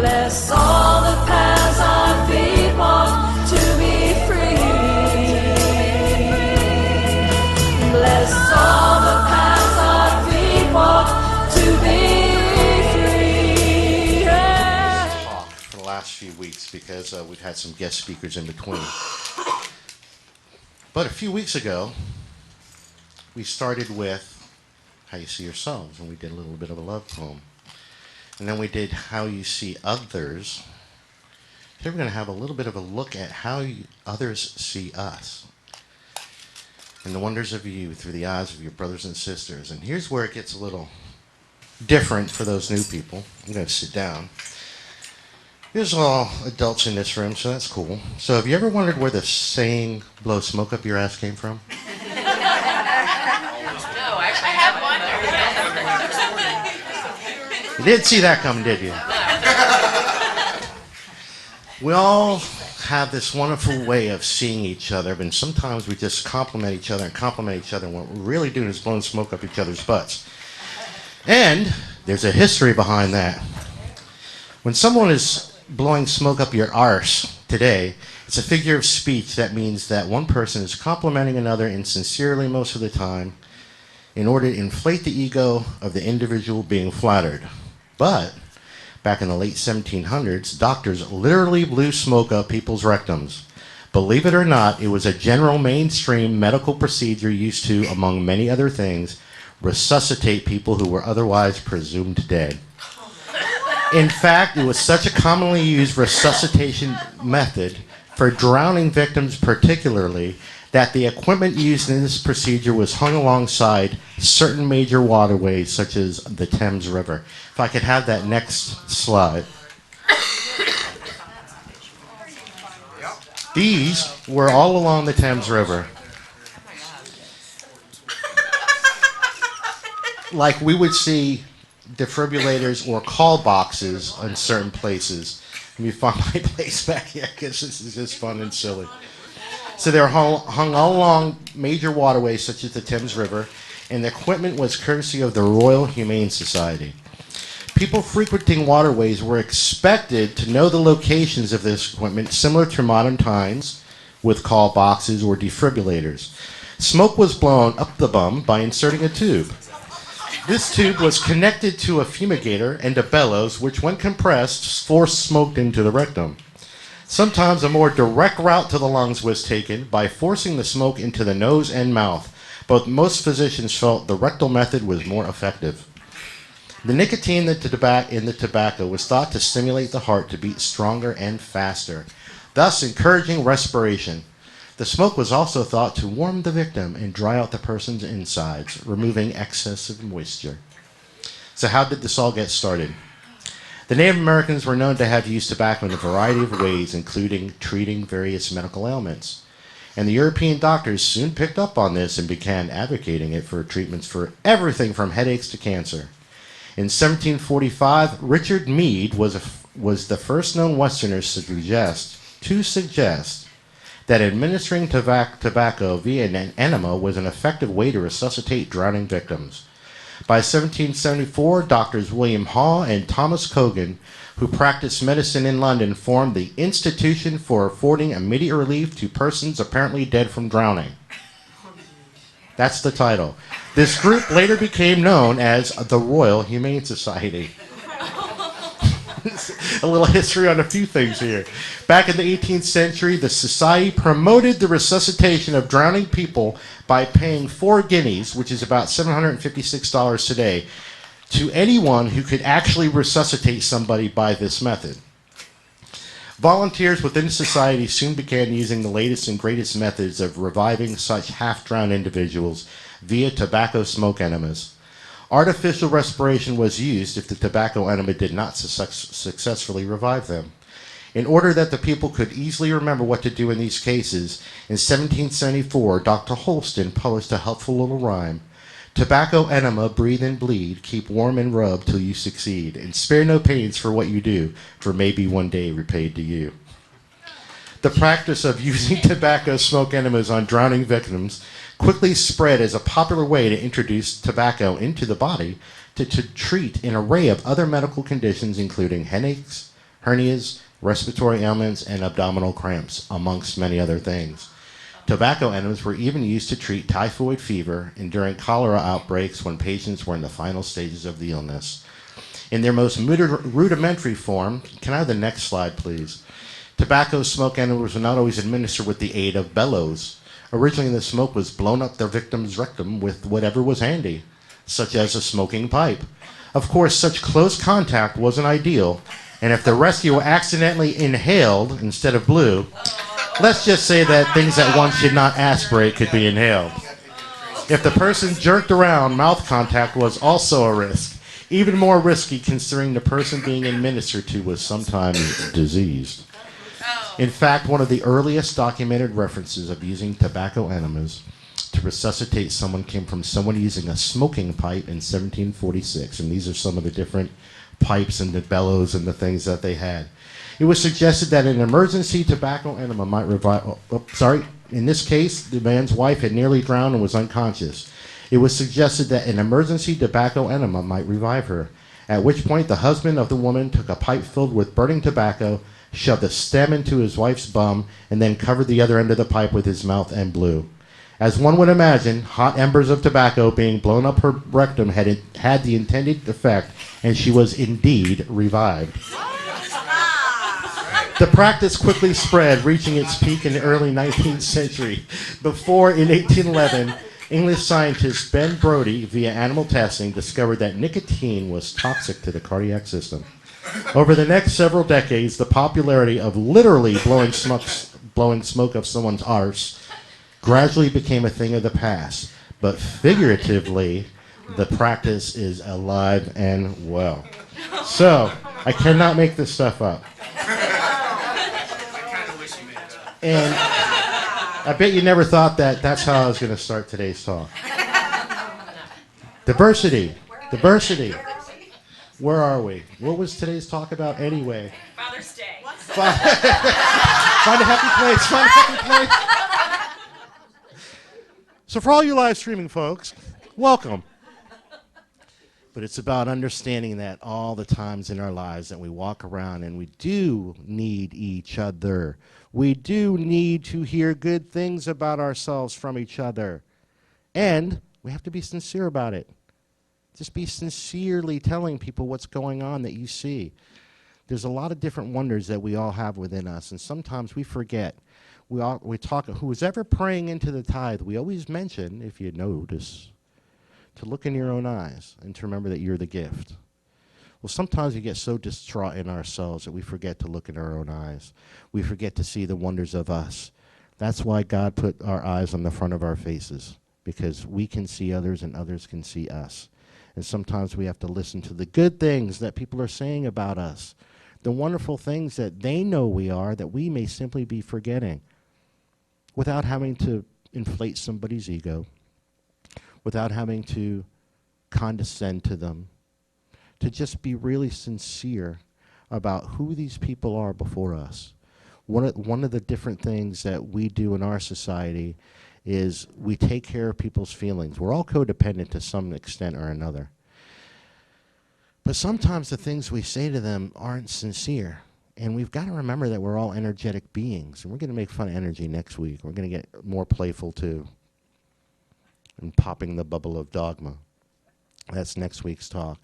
Bless all the paths our feet walk to be free. Bless all the paths our feet walk to be free. Yeah. For the last few weeks because we've had some guest speakers in between. But a few weeks ago, we started with How You See Yourselves, and we did a little bit of a love poem. And then we did How You See Others. Today we're going to have a little bit of a look at how others see us and the wonders of you through the eyes of your brothers and sisters. And here's where it gets a little different for those new people. I'm going to sit down. There's all adults in this room, so that's cool. So have you ever wondered where the saying, blow smoke up your ass, came from? You didn't see that coming, did you? We all have this wonderful way of seeing each other, and sometimes we just compliment each other, and what we're really doing is blowing smoke up each other's butts. And there's a history behind that. When someone is blowing smoke up your arse today, it's a figure of speech that means that one person is complimenting another insincerely most of the time in order to inflate the ego of the individual being flattered. But back in the late 1700s, doctors literally blew smoke up people's rectums. Believe it or not, it was a general mainstream medical procedure used to, among many other things, resuscitate people who were otherwise presumed dead. In fact, it was such a commonly used resuscitation method for drowning victims particularly, that the equipment used in this procedure was hung alongside certain major waterways such as the Thames River. If I could have that next slide. These were all along the Thames River. Like we would see defibrillators or call boxes in certain places. Let me find my place back here because this is just fun and silly. So they were hung all along major waterways such as the Thames River, and the equipment was courtesy of the Royal Humane Society. People frequenting waterways were expected to know the locations of this equipment, similar to modern times with call boxes or defibrillators. Smoke was blown up the bum by inserting a tube. This tube was connected to a fumigator and a bellows, which when compressed, forced smoke into the rectum. Sometimes a more direct route to the lungs was taken by forcing the smoke into the nose and mouth, but most physicians felt the rectal method was more effective. The nicotine in the tobacco was thought to stimulate the heart to beat stronger and faster, thus encouraging respiration. The smoke was also thought to warm the victim and dry out the person's insides, removing excessive moisture. So how did this all get started? The Native Americans were known to have used tobacco in a variety of ways, including treating various medical ailments. And the European doctors soon picked up on this and began advocating it for treatments for everything from headaches to cancer. In 1745, Richard Mead was the first known Westerner to suggest that administering tobacco via an enema was an effective way to resuscitate drowning victims. By 1774, doctors William Haw and Thomas Cogan, who practiced medicine in London, formed the Institution for Affording Immediate Relief to Persons Apparently Dead from Drowning. That's the title. This group later became known as the Royal Humane Society. A little history on a few things here. Back in the 18th century, the society promoted the resuscitation of drowning people by paying 4 guineas, which is about $756 today, to anyone who could actually resuscitate somebody by this method. Volunteers within the society soon began using the latest and greatest methods of reviving such half-drowned individuals via tobacco smoke enemas. Artificial respiration was used if the tobacco enema did not successfully revive them. In order that the people could easily remember what to do in these cases, in 1774, Dr. Holston published a helpful little rhyme. Tobacco enema, breathe and bleed, keep warm and rub till you succeed, and spare no pains for what you do, for maybe one day repaid to you. The practice of using tobacco smoke enemas on drowning victims quickly spread as a popular way to introduce tobacco into the body to treat an array of other medical conditions, including headaches, hernias, respiratory ailments, and abdominal cramps, amongst many other things. Tobacco enemas were even used to treat typhoid fever and during cholera outbreaks when patients were in the final stages of the illness. In their most rudimentary form, can I have the next slide, please? Tobacco smoke enemas were not always administered with the aid of bellows. Originally, the smoke was blown up the victim's rectum with whatever was handy, such as a smoking pipe. Of course, such close contact wasn't ideal, and if the rescuer accidentally inhaled instead of blew, let's just say that things that one should not aspirate could be inhaled. If the person jerked around, mouth contact was also a risk, even more risky considering the person being administered to was sometimes diseased. In fact, one of the earliest documented references of using tobacco enemas to resuscitate someone came from someone using a smoking pipe in 1746, and these are some of the different pipes and the bellows and the things that they had. It was suggested that an emergency tobacco enema might revive. In this case, the man's wife had nearly drowned and was unconscious. It was suggested that an emergency tobacco enema might revive her, at which point the husband of the woman took a pipe filled with burning tobacco, shoved a stem into his wife's bum, and then covered the other end of the pipe with his mouth and blew. As one would imagine, hot embers of tobacco being blown up her rectum had the intended effect, and she was indeed revived. The practice quickly spread, reaching its peak in the early 19th century, before, in 1811, English scientist Ben Brodie, via animal testing, discovered that nicotine was toxic to the cardiac system. Over the next several decades, the popularity of literally blowing smoke of someone's arse gradually became a thing of the past. But figuratively, the practice is alive and well. So, I cannot make this stuff up. And I bet you never thought that that's how I was going to start today's talk. Diversity. Where are we? What was today's talk about anyway? Father's Day. Find a happy place. So for all you live streaming folks, welcome. But it's about understanding that all the times in our lives that we walk around and we do need each other. We do need to hear good things about ourselves from each other. And we have to be sincere about it. Just be sincerely telling people what's going on that you see. There's a lot of different wonders that we all have within us, and sometimes we forget. We talk, who's ever praying into the tithe, we always mention, if you notice, to look in your own eyes and to remember that you're the gift. Well, sometimes we get so distraught in ourselves that we forget to look in our own eyes. We forget to see the wonders of us. That's why God put our eyes on the front of our faces, because we can see others and others can see us. And sometimes we have to listen to the good things that people are saying about us, the wonderful things that they know we are that we may simply be forgetting, without having to inflate somebody's ego, without having to condescend to them, to just be really sincere about who these people are before us. One of the different things that we do in our society is we take care of people's feelings. We're all codependent to some extent or another. But sometimes the things we say to them aren't sincere. And we've got to remember that we're all energetic beings. And we're going to make fun of energy next week. We're going to get more playful too. And popping the bubble of dogma. That's next week's talk.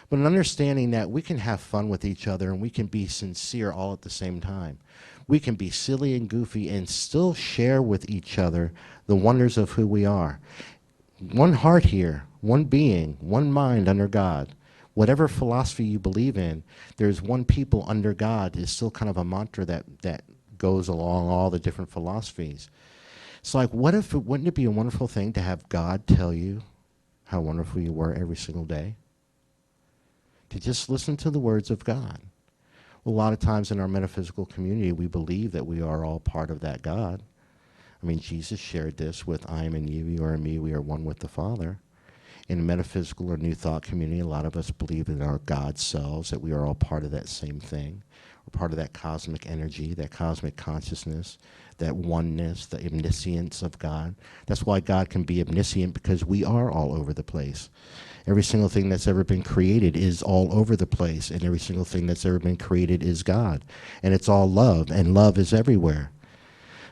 But an understanding that we can have fun with each other and we can be sincere all at the same time. We can be silly and goofy and still share with each other the wonders of who we are. One heart here, one being, one mind under God. Whatever philosophy you believe in, there's one people under God is still kind of a mantra that goes along all the different philosophies. It's like, wouldn't it be a wonderful thing to have God tell you how wonderful you were every single day? To just listen to the words of God. Well, a lot of times in our metaphysical community, we believe that we are all part of that God. I mean, Jesus shared this with I am in you, you are in me, we are one with the Father. in the metaphysical or New Thought community, a lot of us believe in our God selves, that we are all part of that same thing. We're part of that cosmic energy, that cosmic consciousness, that oneness, the omniscience of God. That's why God can be omniscient, because we are all over the place. Every single thing that's ever been created is all over the place, and every single thing that's ever been created is God. And it's all love, and love is everywhere.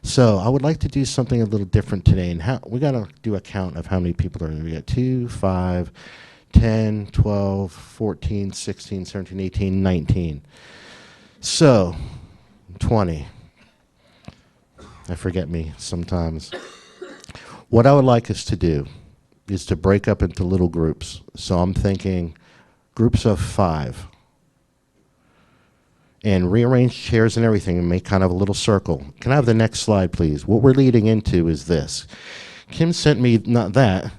So I would like to do something a little different today. And we got to do a count of how many people are there. We got 2, 5, 10, 12, 14, 16, 17, 18, 19. So 20. I forget me sometimes. What I would like us to do is to break up into little groups. So I'm thinking groups of 5. And rearrange chairs and everything and make kind of a little circle. Can I have the next slide, please? What we're leading into is this. Kim sent me, not that,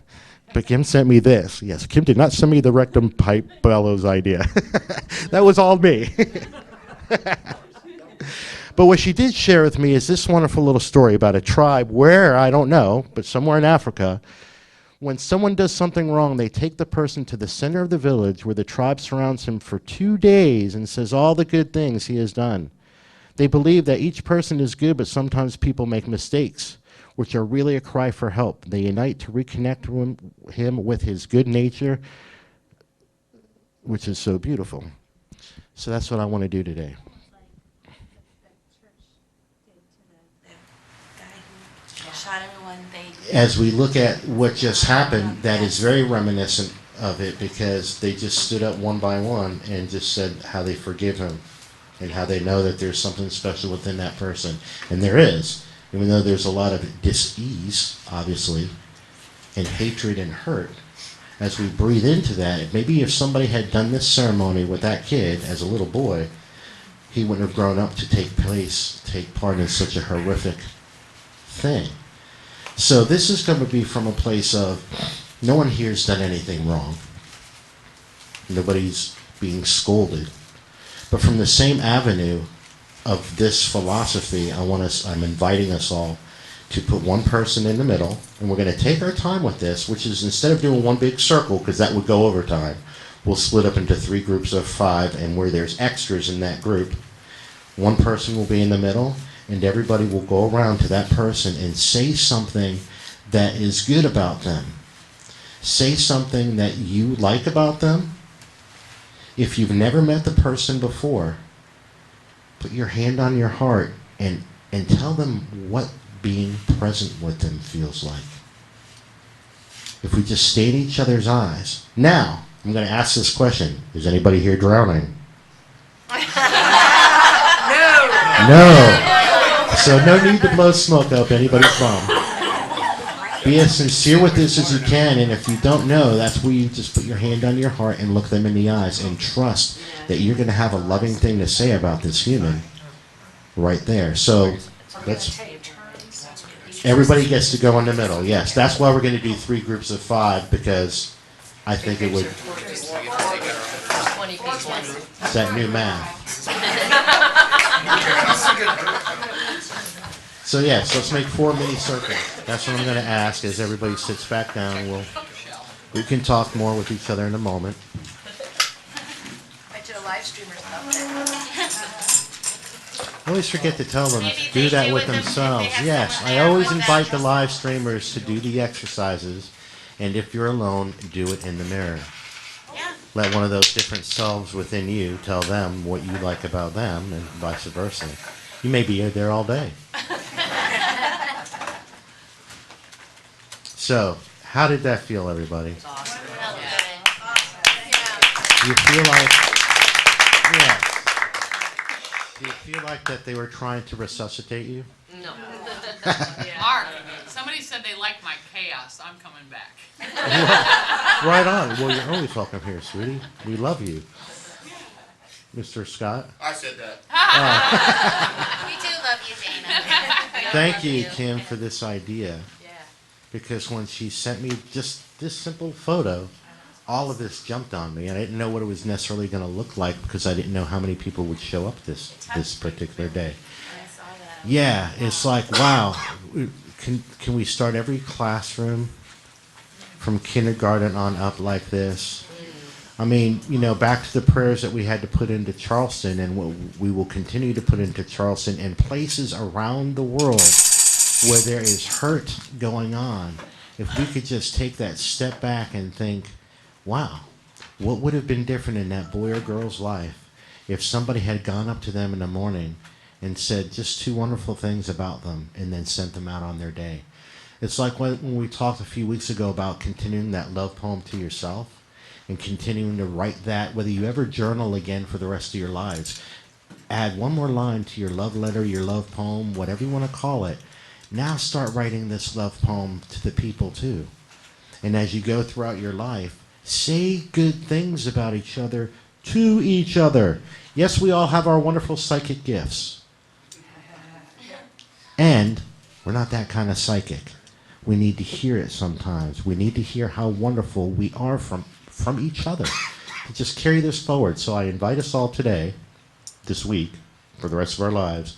but Kim sent me this. Yes, Kim did not send me the rectum pipe bellows idea. That was all me. But what she did share with me is this wonderful little story about a tribe where, I don't know, but somewhere in Africa, when someone does something wrong, they take the person to the center of the village where the tribe surrounds him for 2 days and says all the good things he has done. They believe that each person is good, but sometimes people make mistakes, which are really a cry for help. They unite to reconnect him with his good nature, which is so beautiful. So that's what I want to do today. As we look at what just happened, that is very reminiscent of it, because they just stood up one by one and just said how they forgive him and how they know that there's something special within that person. And there is, even though there's a lot of dis-ease, obviously, and hatred and hurt. As we breathe into that, maybe if somebody had done this ceremony with that kid as a little boy, he wouldn't have grown up to take part in such a horrific thing. So this is going to be from a place of, no one here's done anything wrong. Nobody's being scolded. But from the same avenue of this philosophy, I'm inviting us all to put one person in the middle, and we're going to take our time with this, which is, instead of doing one big circle, because that would go over time, we'll split up into 3 groups of 5, and where there's extras in that group, one person will be in the middle, and everybody will go around to that person and say something that is good about them. Say something that you like about them. If you've never met the person before, put your hand on your heart and tell them what being present with them feels like. If we just stay in each other's eyes. Now, I'm going to ask this question. Is anybody here drowning? No. So no need to blow smoke up anybody's bum. Be as sincere with this as you can, and if you don't know, that's where you just put your hand on your heart and look them in the eyes and trust that you're going to have a loving thing to say about this human right there. So everybody gets to go in the middle. Yes, that's why we're going to do 3 groups of 5, because I think it would... It's that new math. So yes, let's make 4 mini circles. That's what I'm going to ask as everybody sits back down. We can talk more with each other in a moment. Bet you the live streamers love that. I always forget to tell them to do that with themselves. Yes, I always invite the live streamers to do the exercises, and if you're alone, do it in the mirror. Let one of those different selves within you tell them what you like about them, and vice versa. You may be there all day. So, how did that feel, everybody? Awesome. Do you feel like, yes. Do you feel like that they were trying to resuscitate you? No. Mark, somebody said they like my chaos. I'm coming back. Right on. Well, you're always welcome here, sweetie. We love you. Mr. Scott? I said that. We do love you, Dana. Thank you, Kim, for this idea. Because when she sent me just this simple photo, all of this jumped on me, and I didn't know what it was necessarily going to look like, because I didn't know how many people would show up this particular day. I saw that. Yeah, it's like, wow. Can we start every classroom from kindergarten on up like this. I mean, back to the prayers that we had to put into Charleston and what we will continue to put into Charleston and places around the world where there is hurt going on. If we could just take that step back and think, wow, what would have been different in that boy or girl's life if somebody had gone up to them in the morning and said just two wonderful things about them and then sent them out on their day. It's like when we talked a few weeks ago about continuing that love poem to yourself and continuing to write that, whether you ever journal again for the rest of your lives. Add one more line to your love letter, your love poem, whatever you want to call it. Now start writing this love poem to the people too. And as you go throughout your life, say good things about each other to each other. Yes, we all have our wonderful psychic gifts. And we're not that kind of psychic. We need to hear it sometimes. We need to hear how wonderful we are from each other. To just carry this forward. So I invite us all today, this week, for the rest of our lives,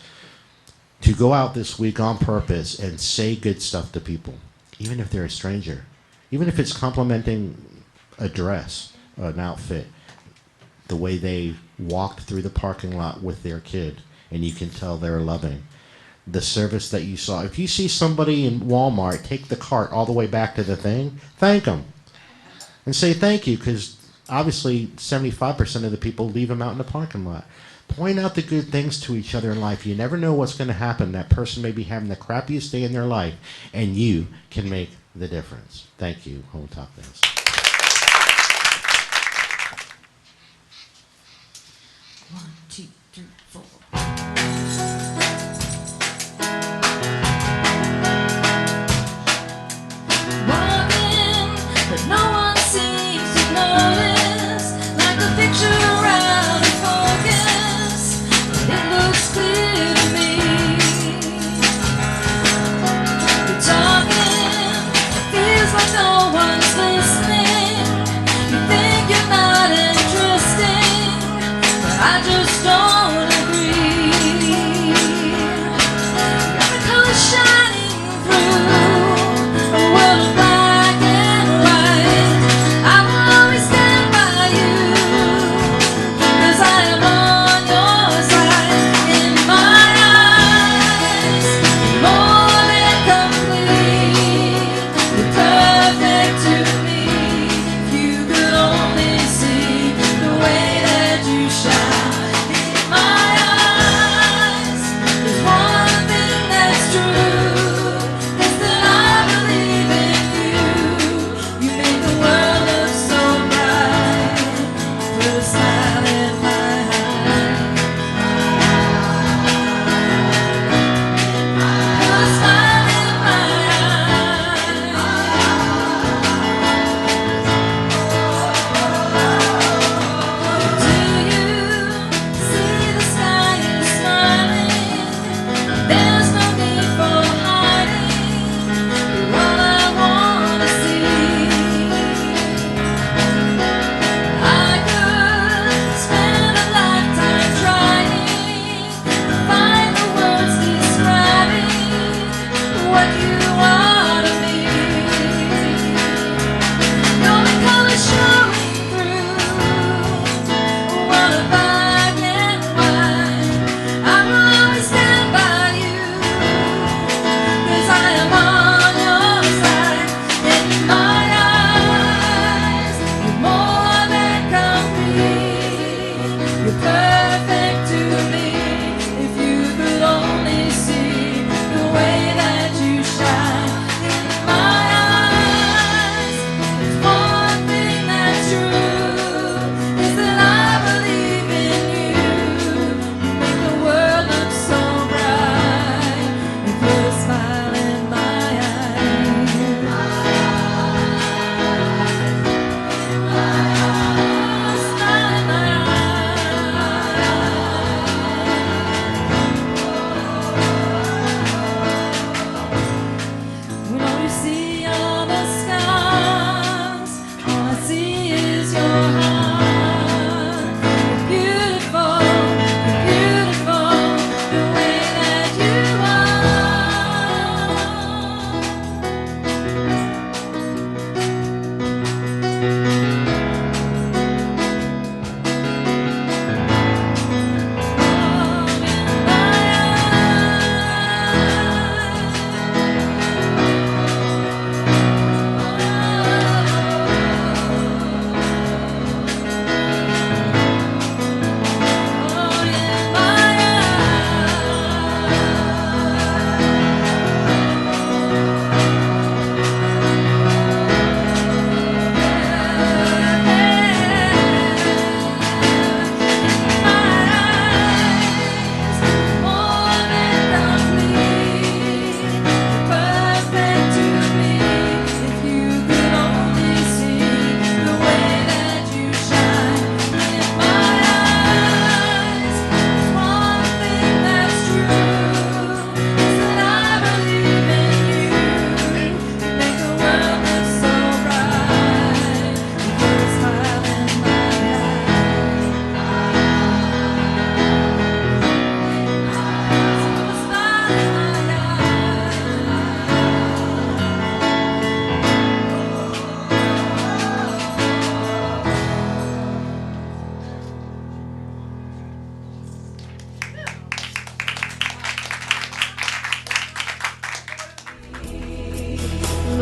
to go out this week on purpose and say good stuff to people, even if they're a stranger. Even if it's complimenting a dress, an outfit, the way they walked through the parking lot with their kid, and you can tell they're loving. The service that you saw. If you see somebody in Walmart take the cart all the way back to the thing, thank them. And say thank you, because obviously 75% of the people leave them out in the parking lot. Point out the good things to each other in life. You never know what's going to happen. That person may be having the crappiest day in their life, and you can make the difference. Thank you, Home Talk Dance. One, two, three, four. Walking, but no one seems to notice. Like a picture around in focus, it looks clear to me. You're talking, it feels like no one's listening. You think you're not interesting, but I just don't agree. Got the colors shining through a world of black and white. I will always stand by you, 'cause I am on your side. In my eyes, you're more than complete. You're perfect to me. If you could only see the way that you shine.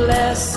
less.